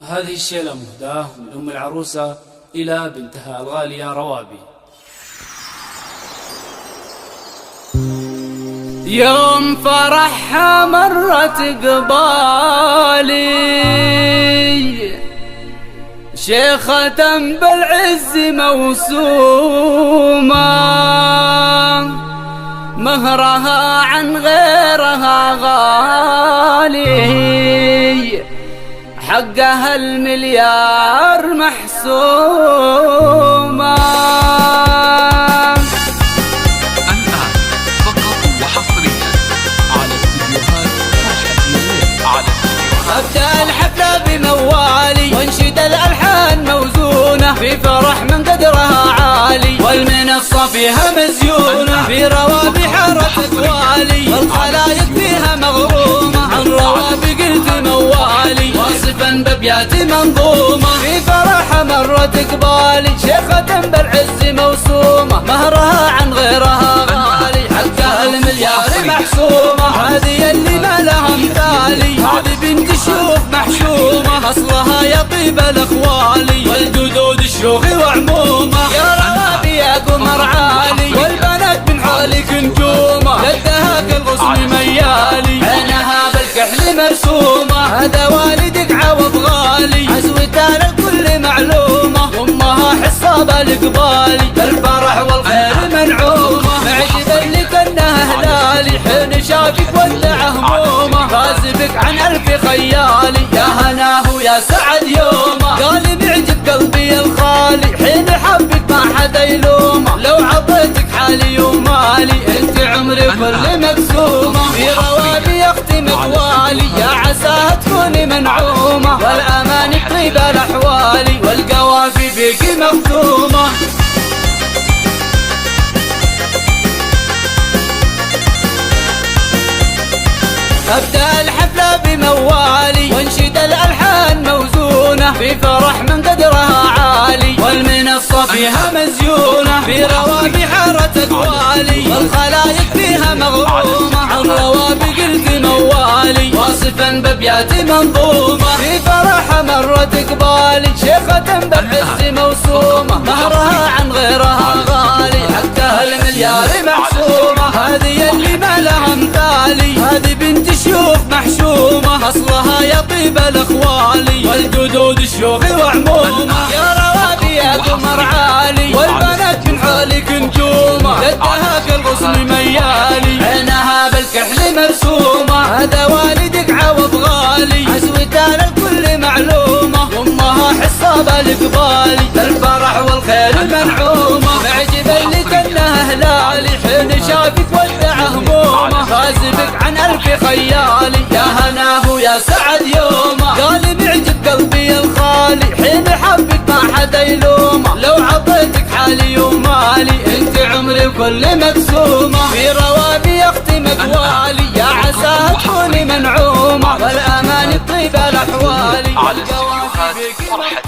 هذه الشيلة مهداة من أم العروسة إلى بنتها الغالية روابي. يوم فرحها مرت قبالي شيخة بالعز موسومة، مهرها عن غيرها غالي، حقها المليار محسومة. الآن فقط وحصريا على استديوهات فرحة الليل. أبدأ الحفلة بموالي وانشد الألحان موزونة، في فرح من قدرها عالي والمنصة فيها مزيونة، في روابي حارة أقوالي والخلايق فيها مغرومة، عن روابي قلت موالي واصفا بأبيات منظومة، في فرحها مرت قبالي شيخة بالعز موسومة، مهرها عن غيرها غالي، حقها المليار محسومة، هذه اللي ما لها مثالي، هذه بنت شيوخ محشومة، أصلها يا طيب الأخوالي والجدود الشيوخ وعمومة، يا روابي يا قمر عالي والبنات من حولك نجومة، يدها كالغصن ميالي عينها بالكحل مرسومة، هذا والدك عوض غالي عزوتها للكل معلومة، أمها حصابة القبالي بالفرح والخير منعومة، معجبا لك انها هلالي حين شافك ودع همومه، غازبك عن ألف خيالي يا هناه يا سعد يومه، قال معجب قلبي الخالي حين حبك ما حدا يلومه، لو عطيتك حالي ومالي انت عمري كل مقسومه، في روابي يختم اقوالي يا عساها تكوني منعومه، والامان طيب الاحوالي والقوافي بك مختومه. أبدأ الحفلة بموالي وانشد الألحان موزونة، في فرح من قدرها عالي والمنصة فيها مزيونة، في روابي حارة أقوالي والخلايق فيها مغرومة، عن روابي قلت موالي واصفا بأبيات منظومة، في فرحها مرت قبالي شيخة بالعز موسومة، مهرها عن غيرها غالي، حقها المليار محسومة، هذه اللي ما لها مثالي، هذه بنت شيوخ محشومة، أصلها يا طيب الأخوالي والجدود الشيوخ وعمومة، يا روابي يا قمر عالي والبنات من حولك نجومة، يدها كالغصن ميالي عينها بالكحل مرسومة، هذا والدك عوض غالي عزوتها للكل معلومة، أمها حصابة القبالي بالفرح والخير منعومة، معجبا لك انها هلالي حين شافك ودع همومه، غازبك عن ألف خيالي يا هناه يا سعد يومه، قال معجب قلبي الخالي حين حبك ما حدا يلومه، لو عطيتك حالي ومالي انت عمري كل مقسومه، في روابي يختم اقوالي يا عساها تكوني منعومه، والامان طيب الاحوالي على استديوهات فرحة